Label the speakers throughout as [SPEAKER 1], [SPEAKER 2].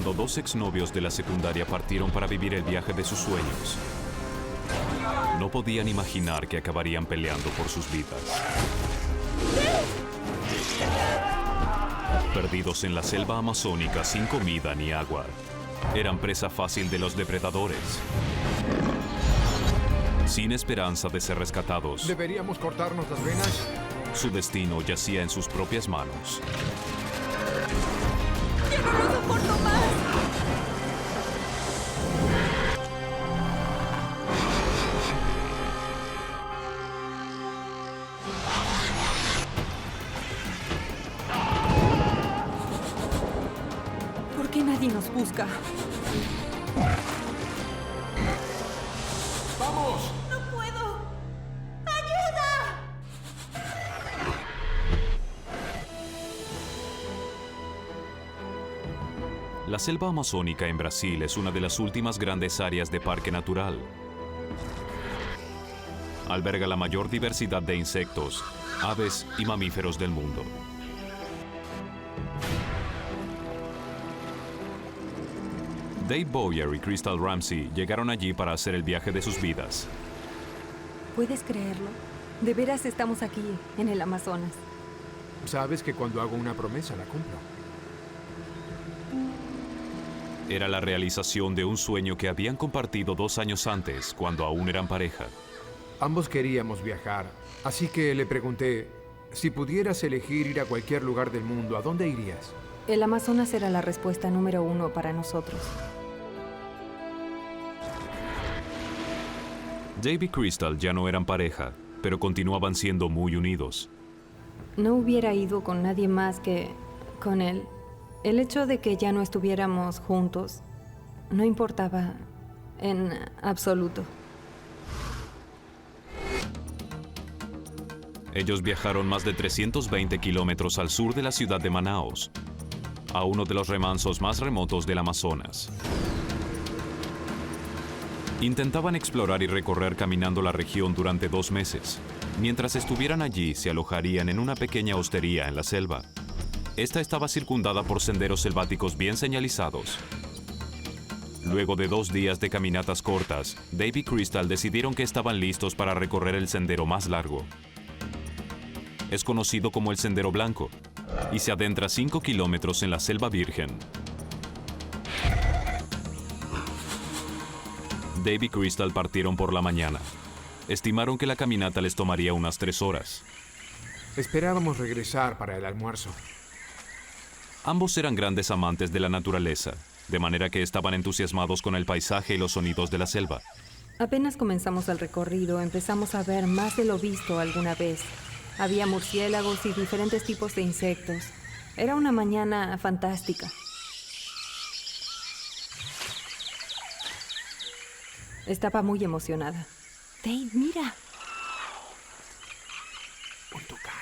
[SPEAKER 1] cuando dos exnovios de la secundaria partieron para vivir el viaje de sus sueños. No podían imaginar que acabarían peleando por sus vidas. Perdidos en la selva amazónica sin comida ni agua, eran presa fácil de los depredadores. Sin esperanza de ser rescatados,
[SPEAKER 2] ¿Deberíamos cortarnos las venas?
[SPEAKER 1] su destino yacía en sus propias manos.
[SPEAKER 3] ¡Ya no lo soporto más! ¿Por qué nadie nos busca?
[SPEAKER 2] ¡Vamos!
[SPEAKER 3] ¡No puedo! ¡Ayuda!
[SPEAKER 1] La selva amazónica en Brasil es una de las últimas grandes áreas de parque natural. Alberga la mayor diversidad de insectos, aves y mamíferos del mundo. Dave Boyer y Crystal Ramsey llegaron allí para hacer el viaje de sus vidas.
[SPEAKER 3] ¿Puedes creerlo? De veras estamos aquí, en el Amazonas.
[SPEAKER 2] Sabes que cuando hago una promesa la cumplo.
[SPEAKER 1] Era la realización de un sueño que habían compartido 2 años antes, cuando aún eran pareja.
[SPEAKER 2] Ambos queríamos viajar, así que le pregunté, si pudieras elegir ir a cualquier lugar del mundo, ¿a dónde irías?
[SPEAKER 3] El Amazonas era la respuesta número 1 para nosotros.
[SPEAKER 1] Dave y Crystal ya no eran pareja, pero continuaban siendo muy unidos.
[SPEAKER 3] No hubiera ido con nadie más que con él. El hecho de que ya no estuviéramos juntos no importaba en absoluto.
[SPEAKER 1] Ellos viajaron más de 320 kilómetros al sur de la ciudad de Manaus, a uno de los remansos más remotos del Amazonas. Intentaban explorar y recorrer caminando la región durante 2 meses. Mientras estuvieran allí, se alojarían en una pequeña hostería en la selva. Esta estaba circundada por senderos selváticos bien señalizados. Luego de 2 días de caminatas cortas, Dave y Crystal decidieron que estaban listos para recorrer el sendero más largo. Es conocido como el Sendero Blanco y se adentra 5 kilómetros en la selva virgen. Dave y Crystal partieron por la mañana. Estimaron que la caminata les tomaría unas 3 horas.
[SPEAKER 2] Esperábamos regresar para el almuerzo.
[SPEAKER 1] Ambos eran grandes amantes de la naturaleza, de manera que estaban entusiasmados con el paisaje y los sonidos de la selva.
[SPEAKER 3] Apenas comenzamos el recorrido, empezamos a ver más de lo visto alguna vez. Había murciélagos y diferentes tipos de insectos. Era una mañana fantástica. Estaba muy emocionada. Dave, mira.
[SPEAKER 2] Un tucán.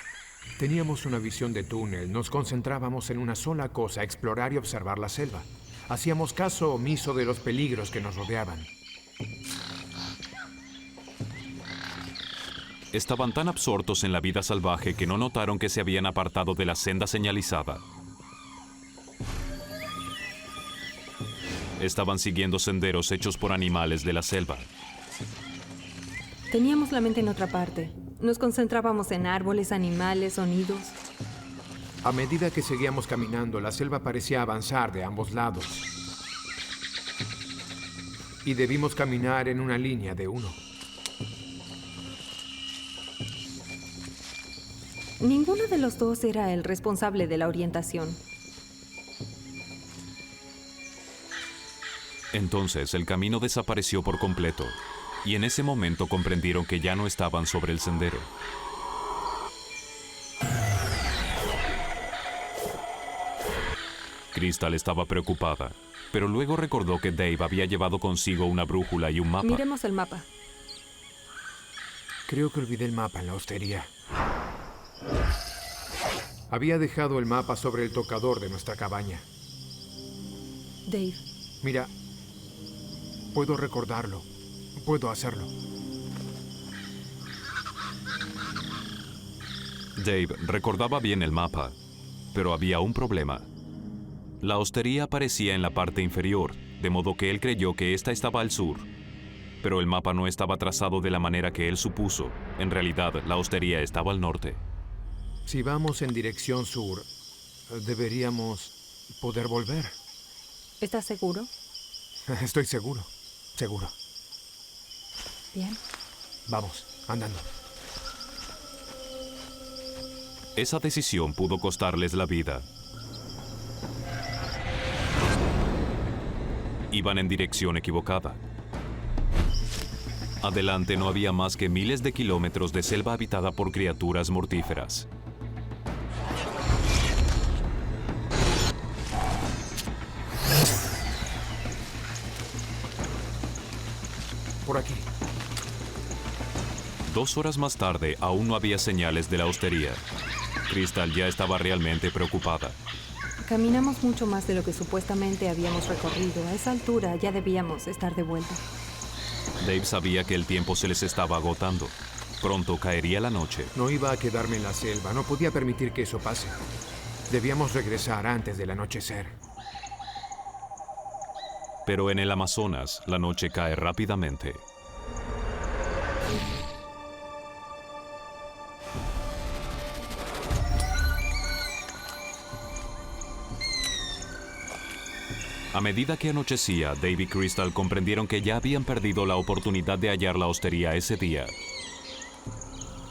[SPEAKER 2] Teníamos una visión de túnel. Nos concentrábamos en una sola cosa, explorar y observar la selva. Hacíamos caso omiso de los peligros que nos rodeaban.
[SPEAKER 1] Estaban tan absortos en la vida salvaje que no notaron que se habían apartado de la senda señalizada. Estaban siguiendo senderos hechos por animales de la selva.
[SPEAKER 3] Teníamos la mente en otra parte. Nos concentrábamos en árboles, animales, sonidos.
[SPEAKER 2] A medida que seguíamos caminando, la selva parecía avanzar de ambos lados. Y debimos caminar en una línea de 1.
[SPEAKER 3] Ninguno de los dos era el responsable de la orientación.
[SPEAKER 1] Entonces el camino desapareció por completo, y en ese momento comprendieron que ya no estaban sobre el sendero. Crystal estaba preocupada, pero luego recordó que Dave había llevado consigo una brújula y un mapa.
[SPEAKER 3] Miremos el mapa.
[SPEAKER 2] Creo que olvidé el mapa en la hostería. Había dejado el mapa sobre el tocador de nuestra cabaña.
[SPEAKER 3] Dave,
[SPEAKER 2] Mira, puedo recordarlo. Puedo hacerlo.
[SPEAKER 1] Dave recordaba bien el mapa, pero había un problema. La hostería aparecía en la parte inferior, de modo que él creyó que ésta estaba al sur. Pero el mapa no estaba trazado de la manera que él supuso. En realidad, la hostería estaba al norte.
[SPEAKER 2] Si vamos en dirección sur, deberíamos poder volver.
[SPEAKER 3] ¿Estás seguro?
[SPEAKER 2] Estoy seguro. Seguro.
[SPEAKER 3] Bien.
[SPEAKER 2] Vamos, andando.
[SPEAKER 1] Esa decisión pudo costarles la vida. Iban en dirección equivocada. Adelante no había más que miles de kilómetros de selva habitada por criaturas mortíferas.
[SPEAKER 2] Por aquí.
[SPEAKER 1] 2 horas más tarde, aún no había señales de la hostería. Crystal ya estaba realmente preocupada.
[SPEAKER 3] Caminamos mucho más de lo que supuestamente habíamos recorrido. A esa altura ya debíamos estar de vuelta.
[SPEAKER 1] Dave sabía que el tiempo se les estaba agotando. Pronto caería la noche.
[SPEAKER 2] No iba a quedarme en la selva. No podía permitir que eso pase. Debíamos regresar antes del anochecer.
[SPEAKER 1] Pero en el Amazonas, la noche cae rápidamente. A medida que anochecía, Dave y Crystal comprendieron que ya habían perdido la oportunidad de hallar la hostería ese día.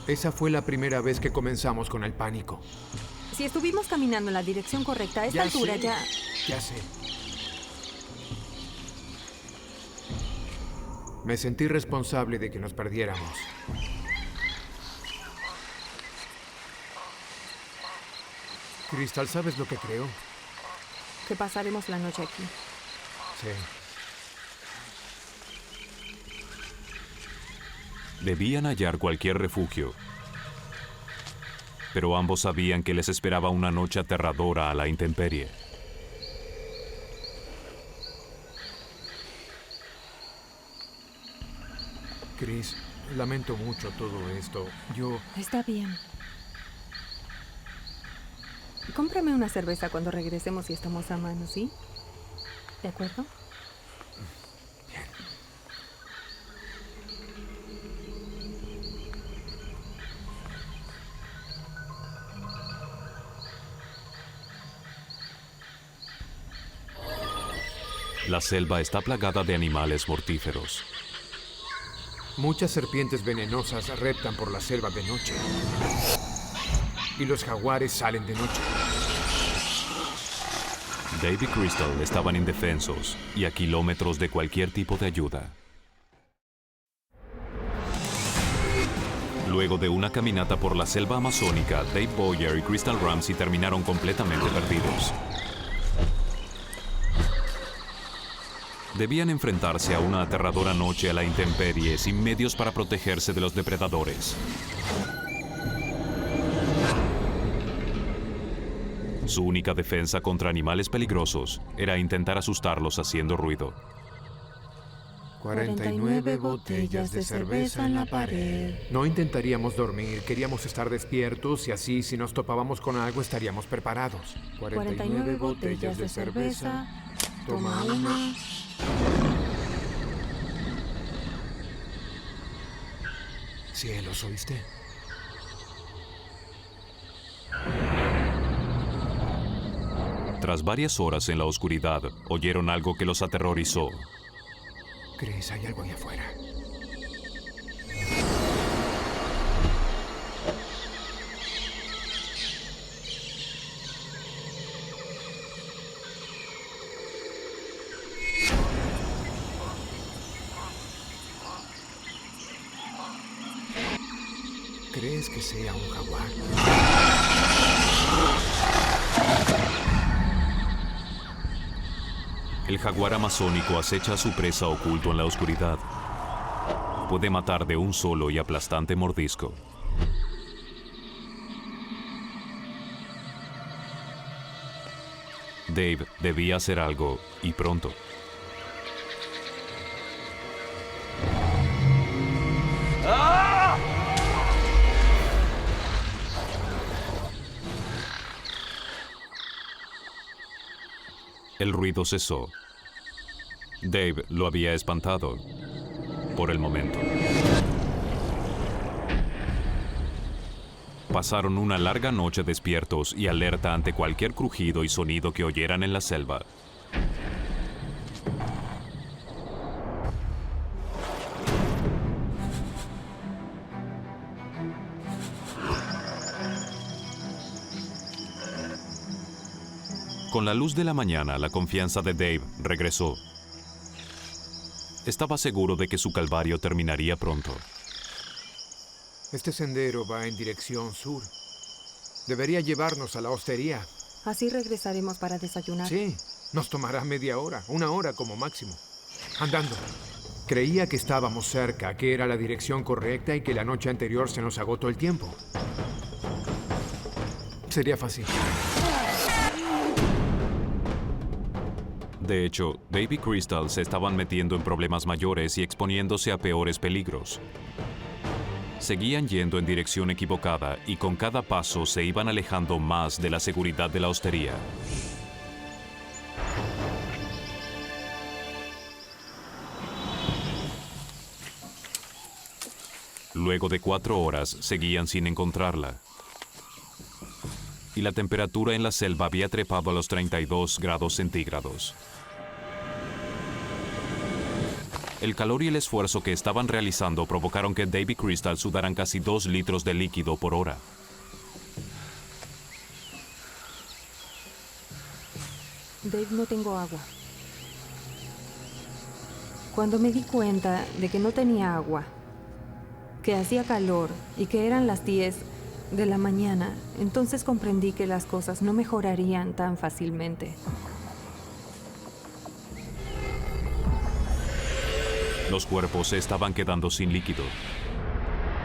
[SPEAKER 2] Esa fue la primera vez que comenzamos con el pánico.
[SPEAKER 3] Si estuvimos caminando en la dirección correcta, a esta altura ya...
[SPEAKER 2] Ya sé. Me sentí responsable de que nos perdiéramos. Crystal, ¿sabes lo que creo?
[SPEAKER 3] Que pasaremos la noche aquí.
[SPEAKER 2] Sí.
[SPEAKER 1] Debían hallar cualquier refugio. Pero ambos sabían que les esperaba una noche aterradora a la intemperie.
[SPEAKER 2] Chris, lamento mucho todo esto.
[SPEAKER 3] Está bien. Cómprame una cerveza cuando regresemos y estamos a mano, ¿sí? ¿De acuerdo?
[SPEAKER 2] Bien.
[SPEAKER 1] La selva está plagada de animales mortíferos.
[SPEAKER 2] Muchas serpientes venenosas reptan por la selva de noche. Y los jaguares salen de noche.
[SPEAKER 1] Dave y Crystal estaban indefensos y a kilómetros de cualquier tipo de ayuda. Luego de una caminata por la selva amazónica, Dave Boyer y Crystal Ramsey terminaron completamente perdidos. Debían enfrentarse a una aterradora noche a la intemperie sin medios para protegerse de los depredadores. Su única defensa contra animales peligrosos era intentar asustarlos haciendo ruido.
[SPEAKER 2] 49 botellas de cerveza en la pared. No intentaríamos dormir, queríamos estar despiertos y así si nos topábamos con algo estaríamos preparados.
[SPEAKER 3] 49 botellas de cerveza. Toma una.
[SPEAKER 2] Cielos, ¿oíste?
[SPEAKER 1] Tras varias horas en la oscuridad, oyeron algo que los aterrorizó.
[SPEAKER 2] Chris, hay algo ahí afuera. ¿Crees que sea un jaguar?
[SPEAKER 1] El jaguar amazónico acecha a su presa oculto en la oscuridad. Puede matar de un solo y aplastante mordisco. Dave debía hacer algo, y pronto. El ruido cesó. Dave lo había espantado, por el momento. Pasaron una larga noche despiertos y alerta ante cualquier crujido y sonido que oyeran en la selva. Con la luz de la mañana, la confianza de Dave regresó. Estaba seguro de que su calvario terminaría pronto.
[SPEAKER 2] Este sendero va en dirección sur. Debería llevarnos a la hostería.
[SPEAKER 3] Así regresaremos para desayunar.
[SPEAKER 2] Sí, nos tomará media hora, 1 hora como máximo. Andando. Creía que estábamos cerca, que era la dirección correcta y que la noche anterior se nos agotó el tiempo. Sería fácil.
[SPEAKER 1] De hecho, Dave y Crystal se estaban metiendo en problemas mayores y exponiéndose a peores peligros. Seguían yendo en dirección equivocada y con cada paso se iban alejando más de la seguridad de la hostería. Luego de 4 horas, seguían sin encontrarla. Y la temperatura en la selva había trepado a los 32 grados centígrados. El calor y el esfuerzo que estaban realizando provocaron que Dave y Crystal sudaran casi 2 litros de líquido por hora.
[SPEAKER 3] Dave, no tengo agua. Cuando me di cuenta de que no tenía agua, que hacía calor y que eran las 10 de la mañana, entonces comprendí que las cosas no mejorarían tan fácilmente.
[SPEAKER 1] Los cuerpos se estaban quedando sin líquido.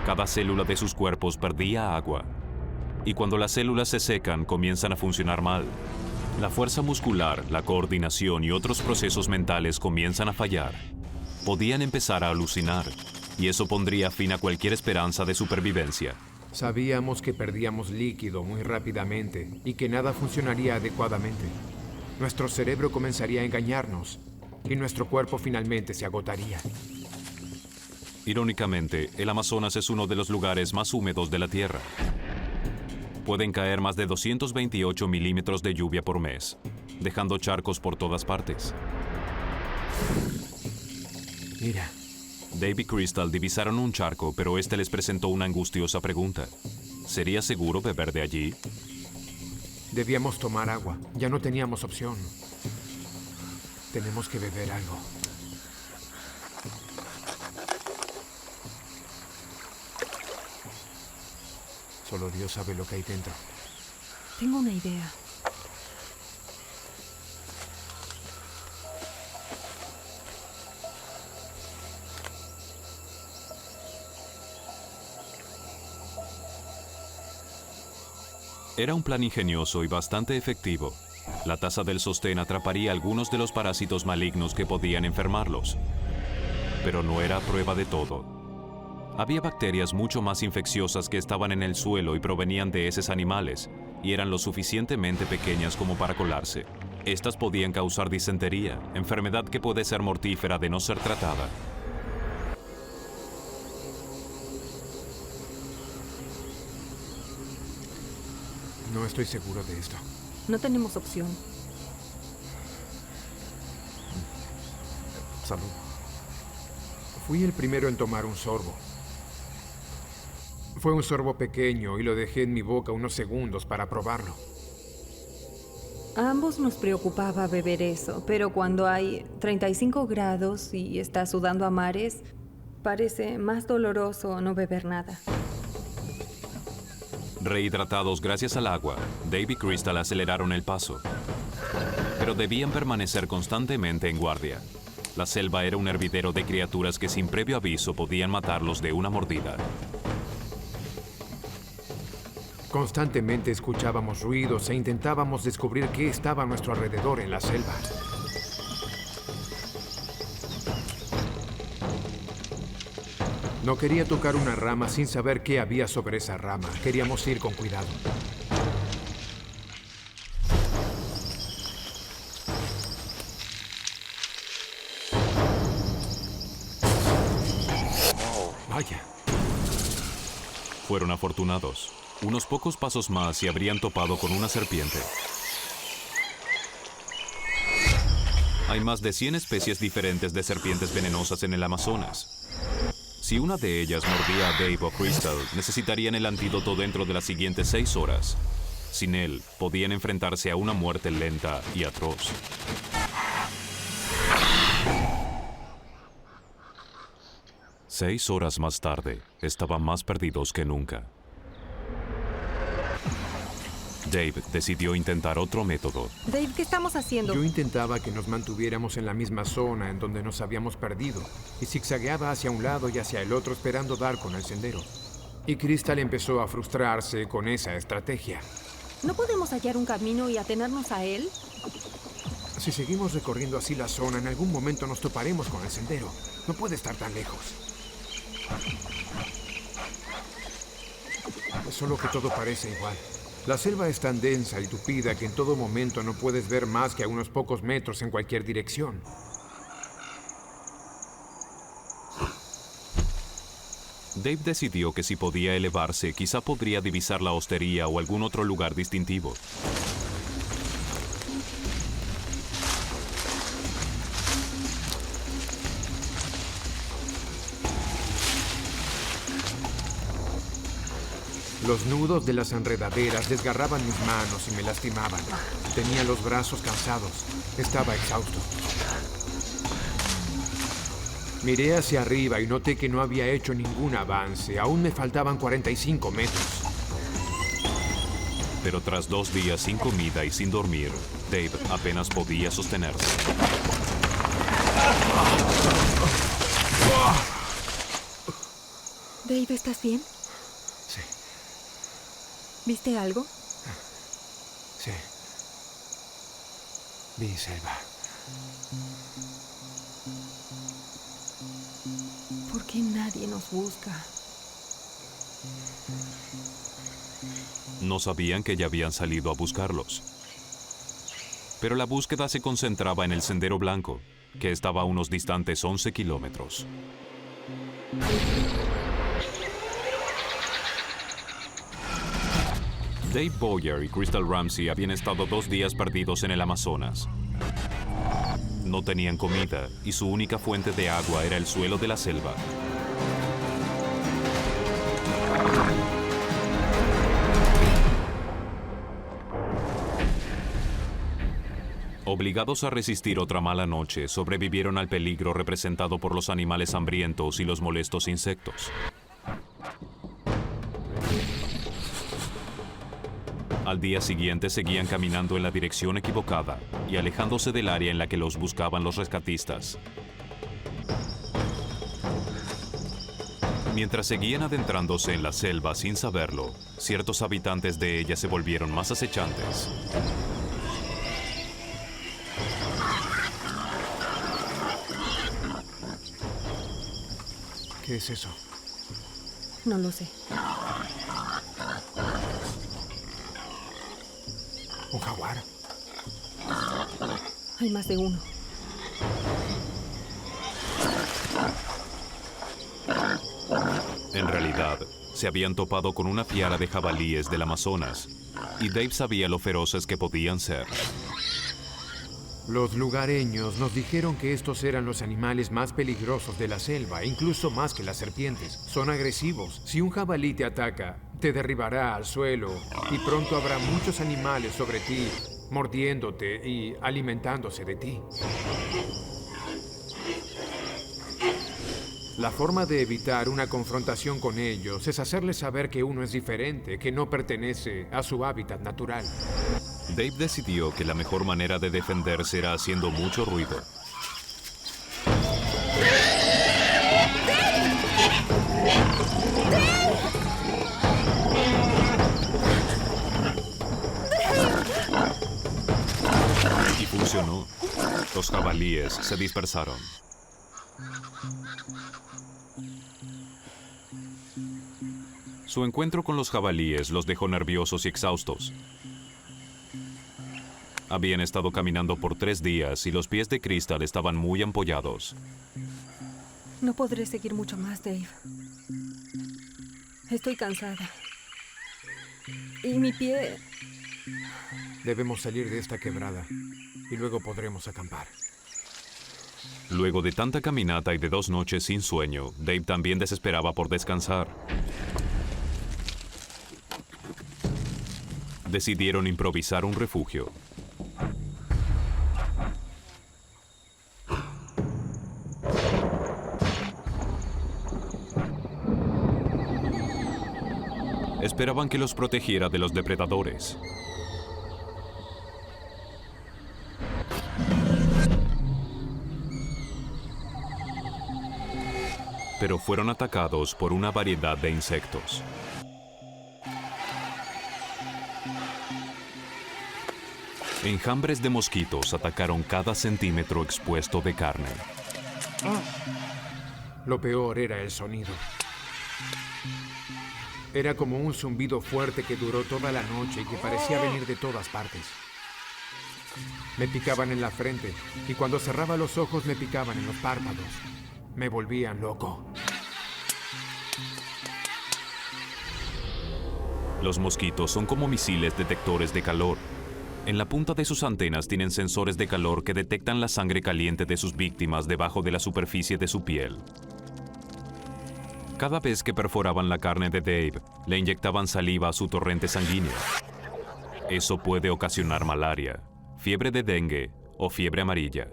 [SPEAKER 1] Cada célula de sus cuerpos perdía agua. Y cuando las células se secan, comienzan a funcionar mal. La fuerza muscular, la coordinación y otros procesos mentales comienzan a fallar. Podían empezar a alucinar, y eso pondría fin a cualquier esperanza de supervivencia.
[SPEAKER 2] Sabíamos que perdíamos líquido muy rápidamente y que nada funcionaría adecuadamente. Nuestro cerebro comenzaría a engañarnos y nuestro cuerpo finalmente se agotaría.
[SPEAKER 1] Irónicamente, el Amazonas es uno de los lugares más húmedos de la Tierra. Pueden caer más de 228 milímetros de lluvia por mes, dejando charcos por todas partes.
[SPEAKER 2] Mira.
[SPEAKER 1] Dave y Crystal divisaron un charco, pero este les presentó una angustiosa pregunta. ¿Sería seguro beber de allí?
[SPEAKER 2] Debíamos tomar agua. Ya no teníamos opción. Tenemos que beber algo. Solo Dios sabe lo que hay dentro.
[SPEAKER 3] Tengo una idea.
[SPEAKER 1] Era un plan ingenioso y bastante efectivo. La taza del sostén atraparía algunos de los parásitos malignos que podían enfermarlos. Pero no era prueba de todo. Había bacterias mucho más infecciosas que estaban en el suelo y provenían de heces animales, y eran lo suficientemente pequeñas como para colarse. Estas podían causar disentería, enfermedad que puede ser mortífera de no ser tratada.
[SPEAKER 2] No estoy seguro de esto.
[SPEAKER 3] No tenemos opción.
[SPEAKER 2] Salud. Fui el primero en tomar un sorbo. Fue un sorbo pequeño y lo dejé en mi boca unos segundos para probarlo.
[SPEAKER 3] A ambos nos preocupaba beber eso, pero cuando hay 35 grados y estás sudando a mares, parece más doloroso no beber nada.
[SPEAKER 1] Rehidratados gracias al agua, Dave y Crystal aceleraron el paso. Pero debían permanecer constantemente en guardia. La selva era un hervidero de criaturas que sin previo aviso podían matarlos de una mordida.
[SPEAKER 2] Constantemente escuchábamos ruidos e intentábamos descubrir qué estaba a nuestro alrededor en la selva. No quería tocar una rama sin saber qué había sobre esa rama. Queríamos ir con cuidado. Vaya.
[SPEAKER 1] Fueron afortunados. Unos pocos pasos más y habrían topado con una serpiente. Hay más de 100 especies diferentes de serpientes venenosas en el Amazonas. Si una de ellas mordía a Dave o Crystal, necesitarían el antídoto dentro de las siguientes 6 horas. Sin él, podían enfrentarse a una muerte lenta y atroz. Seis horas más tarde, estaban más perdidos que nunca. Dave decidió intentar otro método.
[SPEAKER 3] Dave, ¿qué estamos haciendo?
[SPEAKER 2] Yo intentaba que nos mantuviéramos en la misma zona en donde nos habíamos perdido y zigzagueaba hacia un lado y hacia el otro esperando dar con el sendero. Y Crystal empezó a frustrarse con esa estrategia.
[SPEAKER 3] ¿No podemos hallar un camino y atenernos a él?
[SPEAKER 2] Si seguimos recorriendo así la zona, en algún momento nos toparemos con el sendero. No puede estar tan lejos. Solo que todo parece igual. La selva es tan densa y tupida que en todo momento no puedes ver más que a unos pocos metros en cualquier dirección.
[SPEAKER 1] Dave decidió que si podía elevarse, quizá podría divisar la hostería o algún otro lugar distintivo.
[SPEAKER 2] Los nudos de las enredaderas desgarraban mis manos y me lastimaban. Tenía los brazos cansados. Estaba exhausto. Miré hacia arriba y noté que no había hecho ningún avance. Aún me faltaban 45 metros.
[SPEAKER 1] Pero tras 2 días sin comida y sin dormir, Dave apenas podía sostenerse.
[SPEAKER 3] Dave, ¿estás bien?
[SPEAKER 2] Sí,
[SPEAKER 3] ¿Viste algo?
[SPEAKER 2] sí. Vi selva.
[SPEAKER 3] ¿Por qué nadie nos busca?
[SPEAKER 1] No sabían que ya habían salido a buscarlos. Pero la búsqueda se concentraba en el Sendero Blanco, que estaba a unos distantes 11 kilómetros. Dave Boyer y Crystal Ramsey habían estado 2 días perdidos en el Amazonas. No tenían comida y su única fuente de agua era el suelo de la selva. Obligados a resistir otra mala noche, sobrevivieron al peligro representado por los animales hambrientos y los molestos insectos. Al día siguiente seguían caminando en la dirección equivocada y alejándose del área en la que los buscaban los rescatistas. Mientras seguían adentrándose en la selva sin saberlo, ciertos habitantes de ella se volvieron más acechantes.
[SPEAKER 2] ¿Qué es eso?
[SPEAKER 3] No lo sé.
[SPEAKER 2] ¿Un jaguar?
[SPEAKER 3] Hay más de uno.
[SPEAKER 1] En realidad, se habían topado con una fiara de jabalíes del Amazonas, y Dave sabía lo feroces que podían ser.
[SPEAKER 2] Los lugareños nos dijeron que estos eran los animales más peligrosos de la selva, incluso más que las serpientes. Son agresivos. Si un jabalí te ataca, te derribará al suelo y pronto habrá muchos animales sobre ti, mordiéndote y alimentándose de ti. La forma de evitar una confrontación con ellos es hacerles saber que uno es diferente, que no pertenece a su hábitat natural.
[SPEAKER 1] Dave decidió que la mejor manera de defenderse era haciendo mucho ruido. Y funcionó. Los jabalíes se dispersaron. Su encuentro con los jabalíes los dejó nerviosos y exhaustos. Habían estado caminando por 3 días y los pies de Crystal estaban muy ampollados.
[SPEAKER 3] No podré seguir mucho más, Dave. Estoy cansada. Y mi pie...
[SPEAKER 2] Debemos salir de esta quebrada y luego podremos acampar.
[SPEAKER 1] Luego de tanta caminata y de 2 noches sin sueño, Dave también desesperaba por descansar. Decidieron improvisar un refugio. Esperaban que los protegiera de los depredadores. Pero fueron atacados por una variedad de insectos. Enjambres de mosquitos atacaron cada centímetro expuesto de carne.
[SPEAKER 2] Lo peor era el sonido. Era como un zumbido fuerte que duró toda la noche y que parecía venir de todas partes. Me picaban en la frente y cuando cerraba los ojos me picaban en los párpados. Me volvían loco.
[SPEAKER 1] Los mosquitos son como misiles detectores de calor. En la punta de sus antenas tienen sensores de calor que detectan la sangre caliente de sus víctimas debajo de la superficie de su piel. Cada vez que perforaban la carne de Dave, le inyectaban saliva a su torrente sanguíneo. Eso puede ocasionar malaria, fiebre de dengue o fiebre amarilla,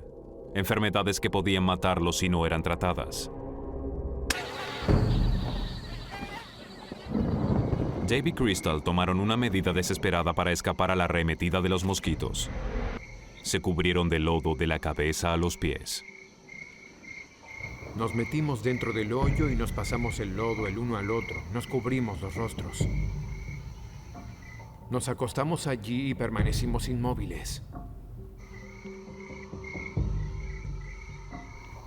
[SPEAKER 1] enfermedades que podían matarlo si no eran tratadas. Dave y Crystal tomaron una medida desesperada para escapar a la arremetida de los mosquitos. Se cubrieron de lodo de la cabeza a los pies.
[SPEAKER 2] Nos metimos dentro del hoyo y nos pasamos el lodo el uno al otro. Nos cubrimos los rostros. Nos acostamos allí y permanecimos inmóviles.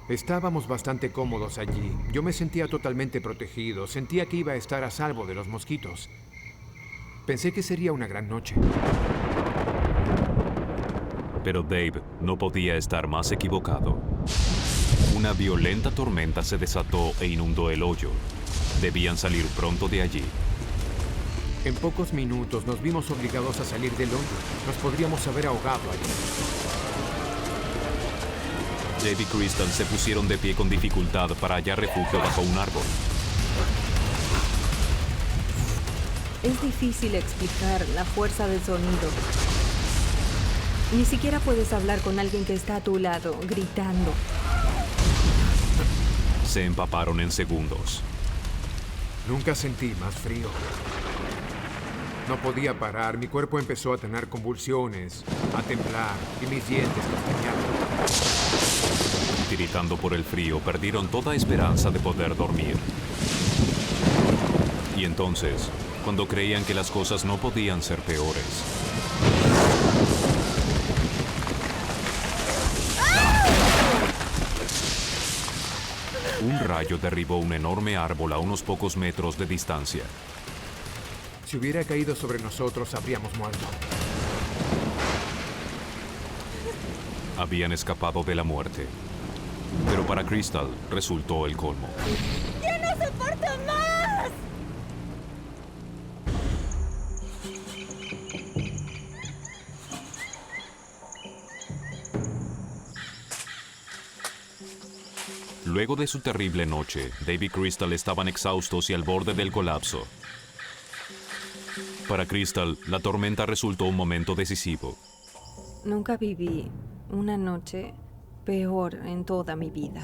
[SPEAKER 2] Estábamos bastante cómodos allí. Yo me sentía totalmente protegido. Sentía que iba a estar a salvo de los mosquitos. Pensé que sería una gran noche.
[SPEAKER 1] Pero Dave no podía estar más equivocado. Una violenta tormenta se desató e inundó el hoyo. Debían salir pronto de allí.
[SPEAKER 2] En pocos minutos nos vimos obligados a salir del hoyo. Nos podríamos haber ahogado allí.
[SPEAKER 1] Dave y Crystal se pusieron de pie con dificultad para hallar refugio bajo un árbol.
[SPEAKER 3] Es difícil explicar la fuerza del sonido. Ni siquiera puedes hablar con alguien que está a tu lado, gritando.
[SPEAKER 1] Se empaparon en segundos.
[SPEAKER 2] Nunca sentí más frío. No podía parar. Mi cuerpo empezó a tener convulsiones, a temblar y mis dientes castañaban.
[SPEAKER 1] Tiritando por el frío, perdieron toda esperanza de poder dormir. Y entonces, cuando creían que las cosas no podían ser peores, un rayo derribó un enorme árbol a unos pocos metros de distancia.
[SPEAKER 2] Si hubiera caído sobre nosotros, habríamos muerto.
[SPEAKER 1] Habían escapado de la muerte. Pero para Crystal resultó el colmo.
[SPEAKER 4] ¡Ya no soporto más!
[SPEAKER 1] Luego de su terrible noche, Dave y Crystal estaban exhaustos y al borde del colapso. Para Crystal, la tormenta resultó un momento decisivo.
[SPEAKER 3] Nunca viví una noche peor en toda mi vida.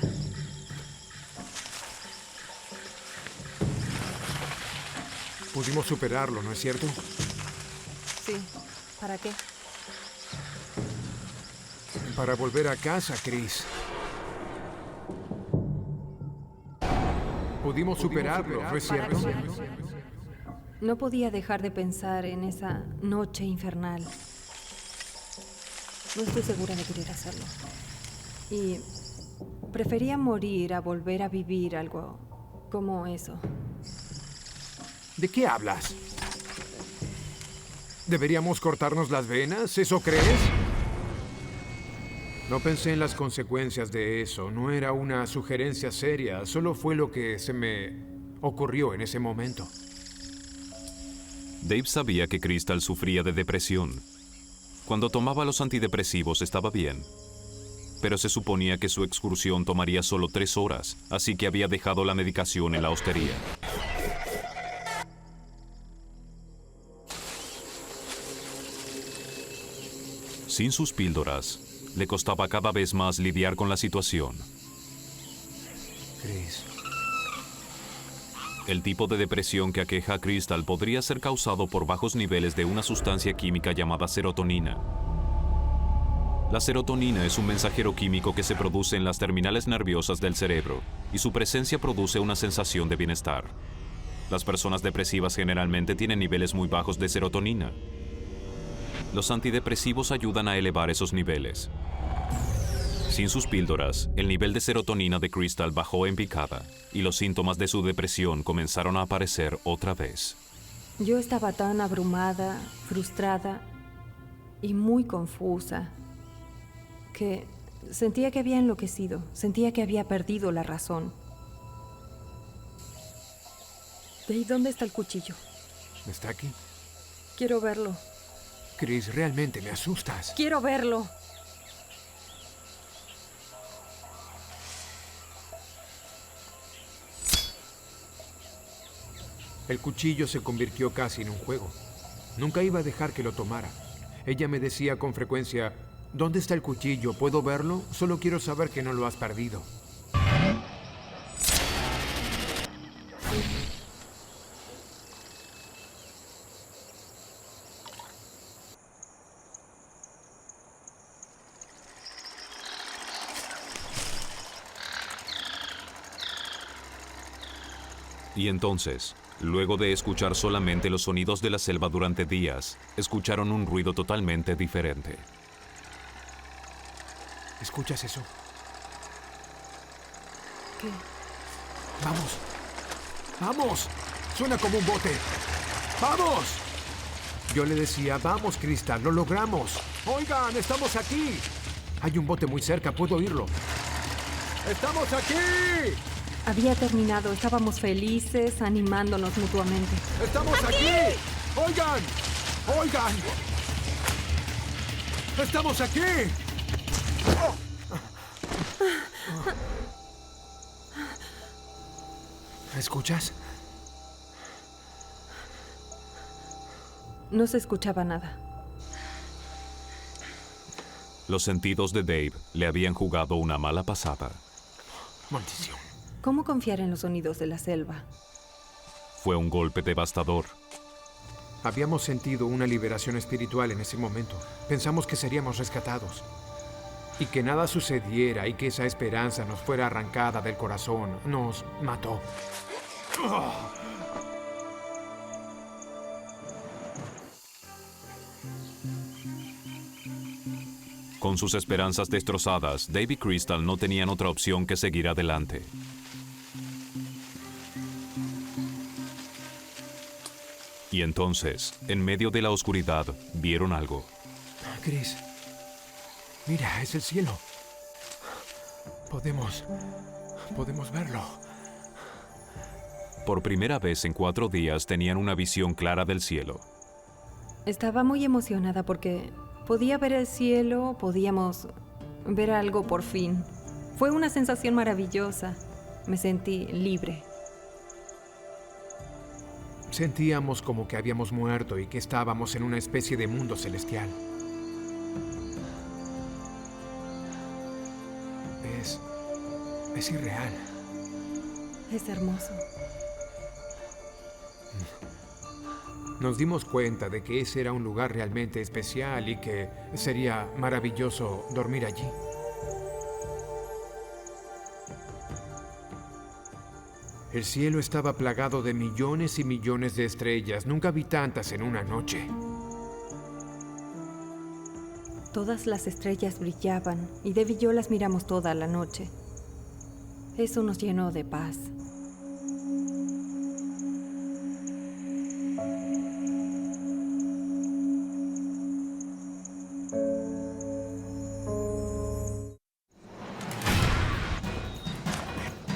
[SPEAKER 2] Pudimos superarlo, ¿no es cierto?
[SPEAKER 3] Sí. ¿Para qué?
[SPEAKER 2] Para volver a casa, Chris. Pudimos superarlo, ¿no es cierto?
[SPEAKER 3] No podía dejar de pensar en esa noche infernal. No estoy segura de querer hacerlo. Y prefería morir a volver a vivir algo como eso.
[SPEAKER 2] ¿De qué hablas? ¿Deberíamos cortarnos las venas? ¿Eso crees? No pensé en las consecuencias de eso. No era una sugerencia seria. Solo fue lo que se me ocurrió en ese momento.
[SPEAKER 1] Dave sabía que Crystal sufría de depresión. Cuando tomaba los antidepresivos estaba bien, pero se suponía que su excursión tomaría solo 3 horas, así que había dejado la medicación en la hostería. Sin sus píldoras, le costaba cada vez más lidiar con la situación.
[SPEAKER 2] Chris,
[SPEAKER 1] El tipo de depresión que aqueja a Crystal podría ser causado por bajos niveles de una sustancia química llamada serotonina. La serotonina es un mensajero químico que se produce en las terminales nerviosas del cerebro, y su presencia produce una sensación de bienestar. Las personas depresivas generalmente tienen niveles muy bajos de serotonina. Los antidepresivos ayudan a elevar esos niveles. Sin sus píldoras, el nivel de serotonina de Crystal bajó en picada y los síntomas de su depresión comenzaron a aparecer otra vez.
[SPEAKER 3] Yo estaba tan abrumada, frustrada y muy confusa que sentía que había enloquecido, sentía que había perdido la razón. Dave, ¿dónde está el cuchillo?
[SPEAKER 2] ¿está aquí?
[SPEAKER 3] Quiero verlo.
[SPEAKER 2] Chris, realmente me asustas.
[SPEAKER 3] ¡Quiero verlo!
[SPEAKER 2] El cuchillo se convirtió casi en un juego. Nunca iba a dejar que lo tomara. Ella me decía con frecuencia, ¿dónde está el cuchillo? ¿Puedo verlo? Solo quiero saber que no lo has perdido.
[SPEAKER 1] Y entonces, luego de escuchar solamente los sonidos de la selva durante días, escucharon un ruido totalmente diferente.
[SPEAKER 2] ¿Escuchas eso?
[SPEAKER 3] ¿Qué?
[SPEAKER 2] ¡Vamos! ¡Vamos! Suena como un bote. ¡Vamos! Yo le decía, vamos, Crystal, lo logramos. Oigan, estamos aquí. Hay un bote muy cerca, puedo oírlo. ¡Estamos aquí!
[SPEAKER 3] Había terminado, estábamos felices, animándonos mutuamente.
[SPEAKER 2] ¡Estamos aquí! ¡Oigan! ¡Oigan! ¡Estamos aquí! ¿Escuchas?
[SPEAKER 3] No se escuchaba nada.
[SPEAKER 1] Los sentidos de Dave le habían jugado una mala pasada.
[SPEAKER 2] Maldición.
[SPEAKER 3] ¿Cómo confiar en los sonidos de la selva?
[SPEAKER 1] Fue un golpe devastador.
[SPEAKER 2] Habíamos sentido una liberación espiritual en ese momento. Pensamos que seríamos rescatados. Y que nada sucediera y que esa esperanza nos fuera arrancada del corazón nos mató.
[SPEAKER 1] Con sus esperanzas destrozadas, Dave y Crystal no tenían otra opción que seguir adelante. Y entonces, en medio de la oscuridad, vieron algo.
[SPEAKER 2] Chris, mira, es el cielo. Podemos verlo.
[SPEAKER 1] Por primera vez en 4 días tenían una visión clara del cielo.
[SPEAKER 3] Estaba muy emocionada porque podía ver el cielo, podíamos ver algo por fin. Fue una sensación maravillosa. Me sentí libre.
[SPEAKER 2] Sentíamos como que habíamos muerto y que estábamos en una especie de mundo celestial. Es irreal.
[SPEAKER 3] Es hermoso.
[SPEAKER 2] Nos dimos cuenta de que ese era un lugar realmente especial y que sería maravilloso dormir allí. El cielo estaba plagado de millones y millones de estrellas. Nunca vi tantas en una noche.
[SPEAKER 3] Todas las estrellas brillaban y Dave y yo las miramos toda la noche. Eso nos llenó de paz.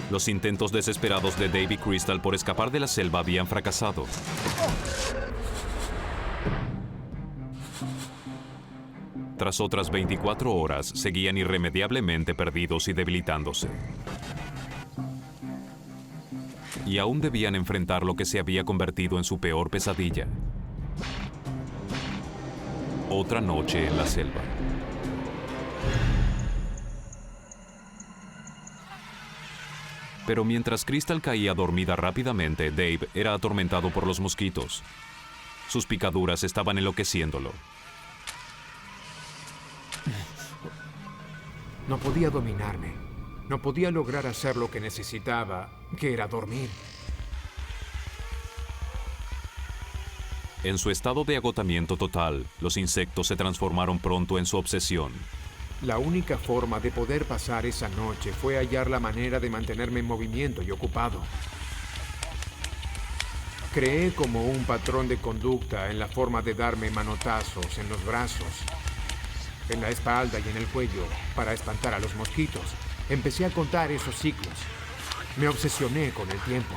[SPEAKER 1] Los intentos desesperados de Dave y Crystal por escapar de la selva habían fracasado. Tras otras 24 horas, seguían irremediablemente perdidos y debilitándose. Y aún debían enfrentar lo que se había convertido en su peor pesadilla. Otra noche en la selva. Pero mientras Crystal caía dormida rápidamente, Dave era atormentado por los mosquitos. Sus picaduras estaban enloqueciéndolo.
[SPEAKER 2] No podía dominarme. No podía lograr hacer lo que necesitaba, que era dormir.
[SPEAKER 1] En su estado de agotamiento total, los insectos se transformaron pronto en su obsesión.
[SPEAKER 2] La única forma de poder pasar esa noche fue hallar la manera de mantenerme en movimiento y ocupado. Creé como un patrón de conducta en la forma de darme manotazos en los brazos, en la espalda y en el cuello para espantar a los mosquitos. Empecé a contar esos ciclos. Me obsesioné con el tiempo.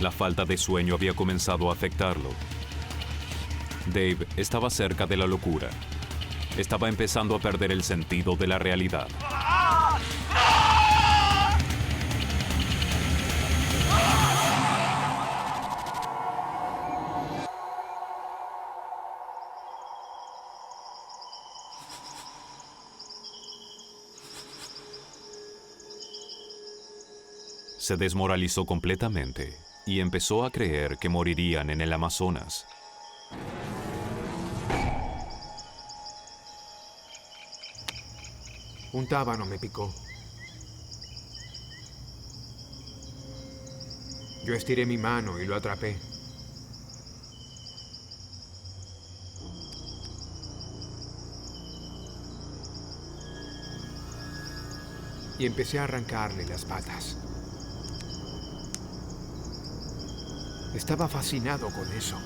[SPEAKER 1] La falta de sueño había comenzado a afectarlo. Dave estaba cerca de la locura. Estaba empezando a perder el sentido de la realidad. Se desmoralizó completamente y empezó a creer que morirían en el Amazonas.
[SPEAKER 2] Un tábano me picó. Yo estiré mi mano y lo atrapé. Y empecé a arrancarle las patas. Estaba fascinado con eso.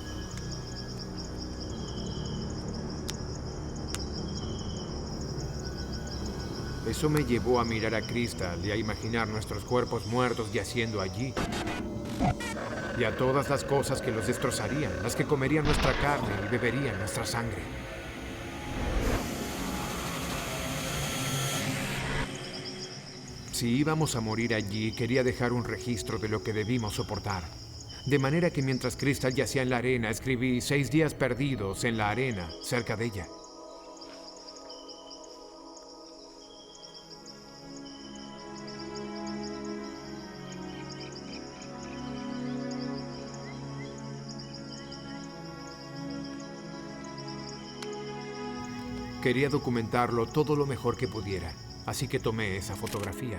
[SPEAKER 2] Eso me llevó a mirar a Crystal y a imaginar nuestros cuerpos muertos yaciendo allí. Y a todas las cosas que los destrozarían, las que comerían nuestra carne y beberían nuestra sangre. Si íbamos a morir allí, quería dejar un registro de lo que debimos soportar. De manera que mientras Crystal yacía en la arena, escribí 6 días perdidos en la arena, cerca de ella. Quería documentarlo todo lo mejor que pudiera, así que tomé esa fotografía.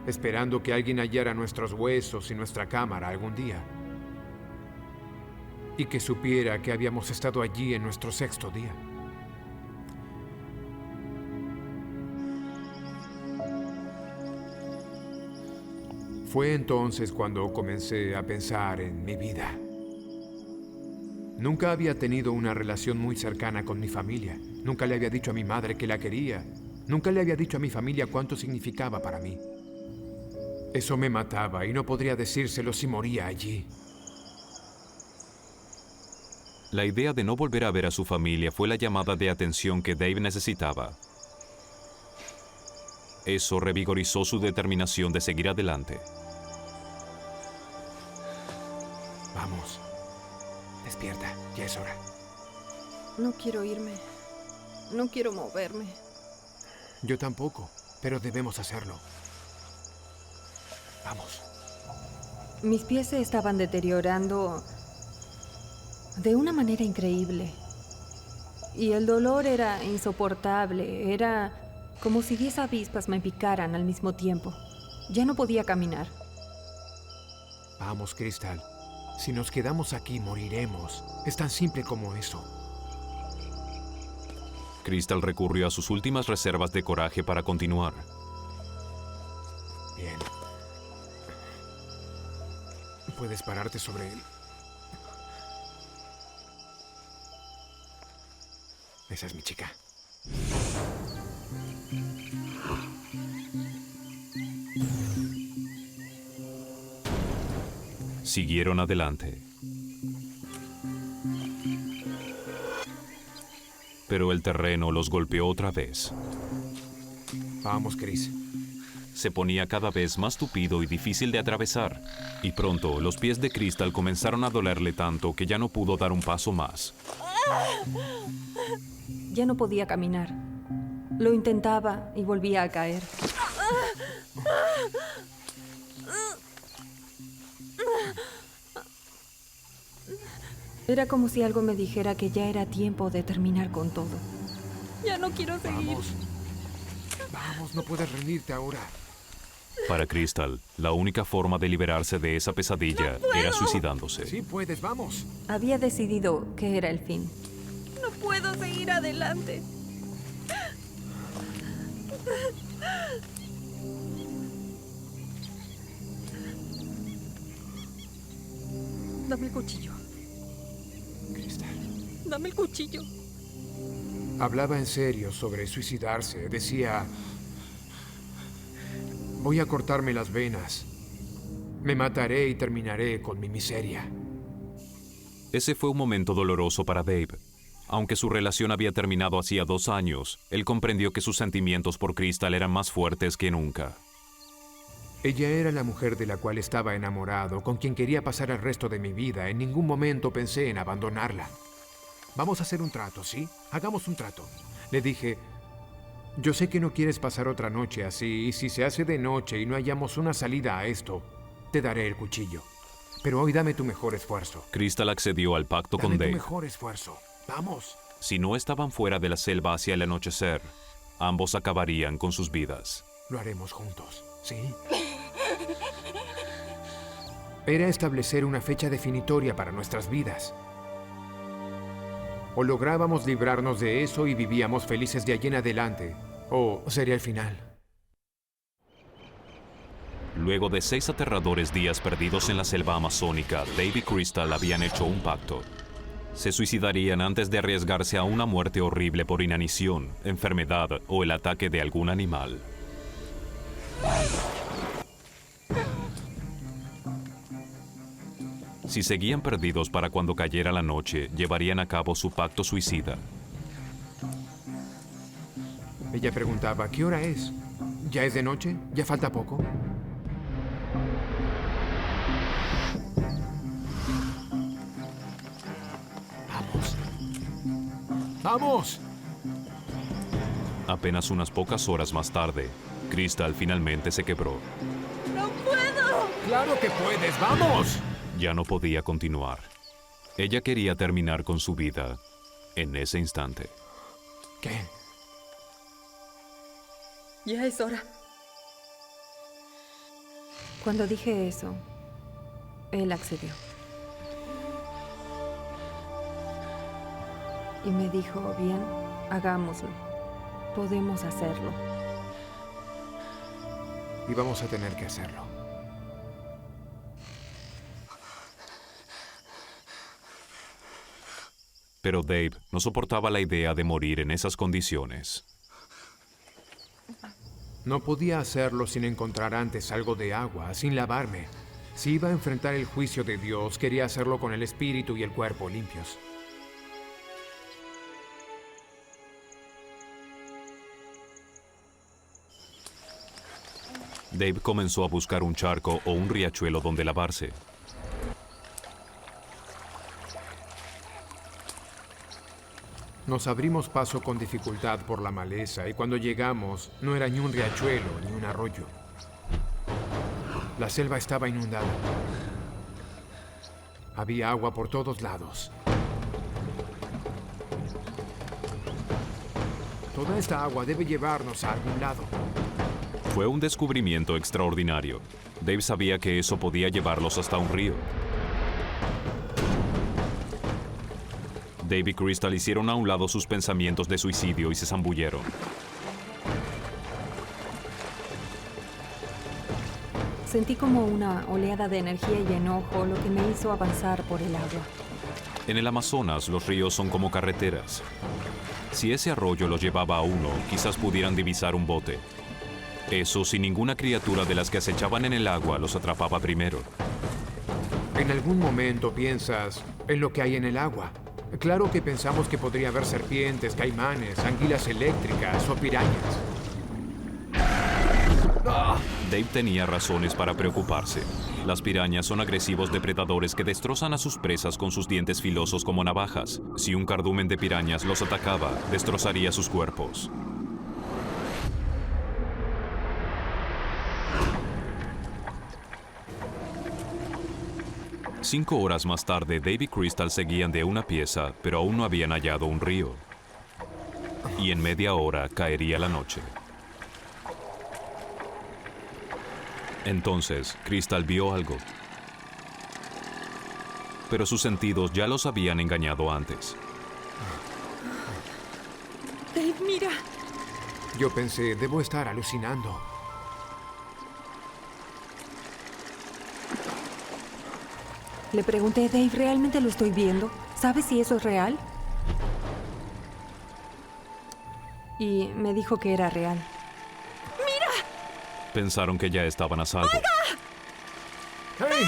[SPEAKER 2] Esperando que alguien hallara nuestros huesos y nuestra cámara algún día. Y que supiera que habíamos estado allí en nuestro 6º día. Fue entonces cuando comencé a pensar en mi vida. Nunca había tenido una relación muy cercana con mi familia. Nunca le había dicho a mi madre que la quería. Nunca le había dicho a mi familia cuánto significaba para mí. Eso me mataba y no podría decírselo si moría allí.
[SPEAKER 1] La idea de no volver a ver a su familia fue la llamada de atención que Dave necesitaba. Eso revigorizó su determinación de seguir adelante.
[SPEAKER 2] Vamos. Despierta, ya es hora.
[SPEAKER 3] No quiero irme. No quiero moverme.
[SPEAKER 2] Yo tampoco, pero debemos hacerlo. Vamos.
[SPEAKER 3] Mis pies se estaban deteriorando de una manera increíble. Y el dolor era insoportable. Era como si 10 avispas me picaran al mismo tiempo. Ya no podía caminar.
[SPEAKER 2] Vamos, Crystal. Si nos quedamos aquí, moriremos. Es tan simple como eso.
[SPEAKER 1] Crystal recurrió a sus últimas reservas de coraje para continuar.
[SPEAKER 2] Bien. Puedes pararte sobre él. Esa es mi chica.
[SPEAKER 1] Siguieron adelante. Pero el terreno los golpeó otra vez.
[SPEAKER 2] Vamos, Chris.
[SPEAKER 1] Se ponía cada vez más tupido y difícil de atravesar. Y pronto los pies de Crystal comenzaron a dolerle tanto que ya no pudo dar un paso más.
[SPEAKER 3] Ya no podía caminar. Lo intentaba y volvía a caer. Era como si algo me dijera que ya era tiempo de terminar con todo. Ya no quiero seguir.
[SPEAKER 2] Vamos. Vamos, no puedes rendirte ahora.
[SPEAKER 1] Para Crystal, la única forma de liberarse de esa pesadilla era suicidándose.
[SPEAKER 2] Sí puedes, vamos.
[SPEAKER 3] Había decidido que era el fin.
[SPEAKER 4] No puedo seguir adelante.
[SPEAKER 3] Dame el cuchillo.
[SPEAKER 2] Crystal.
[SPEAKER 3] Dame el cuchillo.
[SPEAKER 2] Hablaba en serio sobre suicidarse. Decía... Voy a cortarme las venas. Me mataré y terminaré con mi miseria.
[SPEAKER 1] Ese fue un momento doloroso para Dave. Aunque su relación había terminado hacía 2 años, él comprendió que sus sentimientos por Crystal eran más fuertes que nunca.
[SPEAKER 2] Ella era la mujer de la cual estaba enamorado, con quien quería pasar el resto de mi vida. En ningún momento pensé en abandonarla. Vamos a hacer un trato, ¿sí? Hagamos un trato. Le dije, yo sé que no quieres pasar otra noche así, y si se hace de noche y no hallamos una salida a esto, te daré el cuchillo. Pero hoy dame tu mejor esfuerzo.
[SPEAKER 1] Crystal accedió al pacto con
[SPEAKER 2] Dame tu
[SPEAKER 1] Dave.
[SPEAKER 2] mejor esfuerzo. Vamos.
[SPEAKER 1] Si no estaban fuera de la selva hacia el anochecer, ambos acabarían con sus vidas.
[SPEAKER 2] Lo haremos juntos, ¿sí? Era establecer una fecha definitoria para nuestras vidas. O lográbamos librarnos de eso y vivíamos felices de allí en adelante, o sería el final.
[SPEAKER 1] Luego de 6 aterradores días perdidos en la selva amazónica, Dave y Crystal habían hecho un pacto. Se suicidarían antes de arriesgarse a una muerte horrible por inanición, enfermedad o el ataque de algún animal. Si seguían perdidos para cuando cayera la noche, llevarían a cabo su pacto suicida.
[SPEAKER 2] Ella preguntaba, ¿qué hora es? ¿Ya es de noche? ¿Ya falta poco? ¡Vamos! ¡Vamos!
[SPEAKER 1] Apenas unas pocas horas más tarde, Crystal finalmente se quebró.
[SPEAKER 4] ¡No puedo!
[SPEAKER 2] ¡Claro que puedes! ¡Vamos!
[SPEAKER 1] Ya no podía continuar. Ella quería terminar con su vida en ese instante.
[SPEAKER 2] ¿Qué?
[SPEAKER 3] Ya es hora. Cuando dije eso, él accedió. Y me dijo, bien, hagámoslo. Podemos hacerlo.
[SPEAKER 2] Y vamos a tener que hacerlo.
[SPEAKER 1] Pero Dave no soportaba la idea de morir en esas condiciones.
[SPEAKER 2] No podía hacerlo sin encontrar antes algo de agua, sin lavarme. Si iba a enfrentar el juicio de Dios, quería hacerlo con el espíritu y el cuerpo limpios.
[SPEAKER 1] Dave comenzó a buscar un charco o un riachuelo donde lavarse.
[SPEAKER 2] Nos abrimos paso con dificultad por la maleza y cuando llegamos no era ni un riachuelo ni un arroyo. La selva estaba inundada. Había agua por todos lados. Toda esta agua debe llevarnos a algún lado.
[SPEAKER 1] Fue un descubrimiento extraordinario. Dave sabía que eso podía llevarlos hasta un río. Dave y Crystal hicieron a un lado sus pensamientos de suicidio y se zambulleron.
[SPEAKER 3] Sentí como una oleada de energía y enojo, lo que me hizo avanzar por el agua.
[SPEAKER 1] En el Amazonas, los ríos son como carreteras. Si ese arroyo los llevaba a uno, quizás pudieran divisar un bote. Eso si ninguna criatura de las que acechaban en el agua los atrapaba primero.
[SPEAKER 2] En algún momento piensas en lo que hay en el agua. Claro que pensamos que podría haber serpientes, caimanes, anguilas eléctricas o pirañas.
[SPEAKER 1] Dave tenía razones para preocuparse. Las pirañas son agresivos depredadores que destrozan a sus presas con sus dientes filosos como navajas. Si un cardumen de pirañas los atacaba, destrozaría sus cuerpos. Cinco horas más tarde, Dave y Crystal seguían de una pieza, pero aún no habían hallado un río. Y en media hora caería la noche. Entonces, Crystal vio algo. Pero sus sentidos ya los habían engañado antes.
[SPEAKER 4] Dave, mira.
[SPEAKER 2] Yo pensé, debo estar alucinando.
[SPEAKER 3] Le pregunté, Dave, ¿realmente lo estoy viendo? ¿Sabes si eso es real? Y me dijo que era real.
[SPEAKER 1] Pensaron que ya estaban a salvo.
[SPEAKER 2] ¡Hey!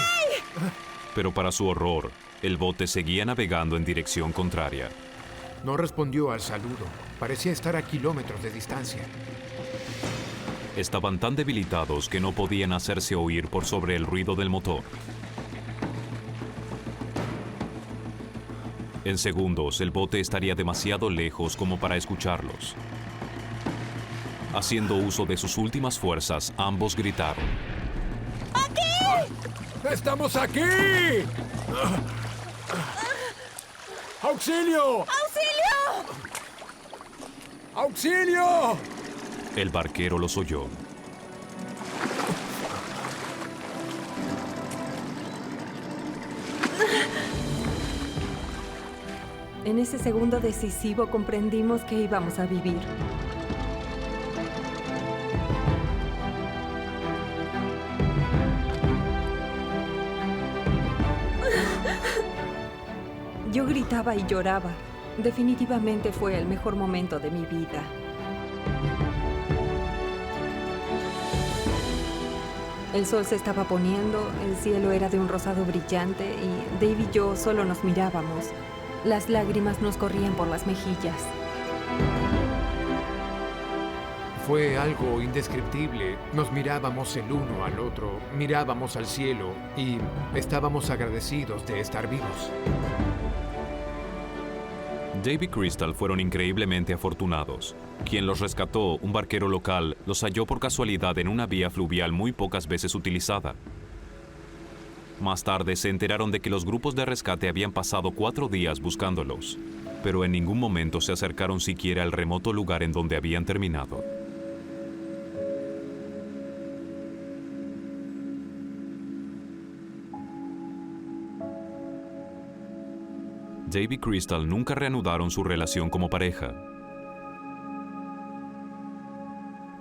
[SPEAKER 1] Pero para su horror, el bote seguía navegando en dirección contraria.
[SPEAKER 2] No respondió al saludo. Parecía estar a kilómetros de distancia.
[SPEAKER 1] Estaban tan debilitados que no podían hacerse oír por sobre el ruido del motor. En segundos, el bote estaría demasiado lejos como para escucharlos. Haciendo uso de sus últimas fuerzas, ambos gritaron.
[SPEAKER 2] ¡Estamos aquí! ¡Auxilio!
[SPEAKER 4] ¡Auxilio!
[SPEAKER 2] ¡Auxilio!
[SPEAKER 1] El barquero los oyó.
[SPEAKER 3] En ese segundo decisivo comprendimos que íbamos a vivir. Yo gritaba y lloraba. Definitivamente fue el mejor momento de mi vida. El sol se estaba poniendo, el cielo era de un rosado brillante y Dave y yo solo nos mirábamos. Las lágrimas nos corrían por las mejillas.
[SPEAKER 2] Fue algo indescriptible. Nos mirábamos el uno al otro, mirábamos al cielo y estábamos agradecidos de estar vivos.
[SPEAKER 1] Dave y Crystal fueron increíblemente afortunados. Quien los rescató, un barquero local, los halló por casualidad en una vía fluvial muy pocas veces utilizada. Más tarde se enteraron de que los grupos de rescate habían pasado 4 días buscándolos, pero en ningún momento se acercaron siquiera al remoto lugar en donde habían terminado. Dave y Crystal nunca reanudaron su relación como pareja.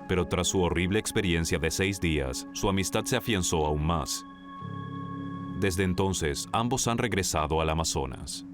[SPEAKER 1] Pero tras su horrible experiencia de 6 días, su amistad se afianzó aún más. Desde entonces, ambos han regresado al Amazonas.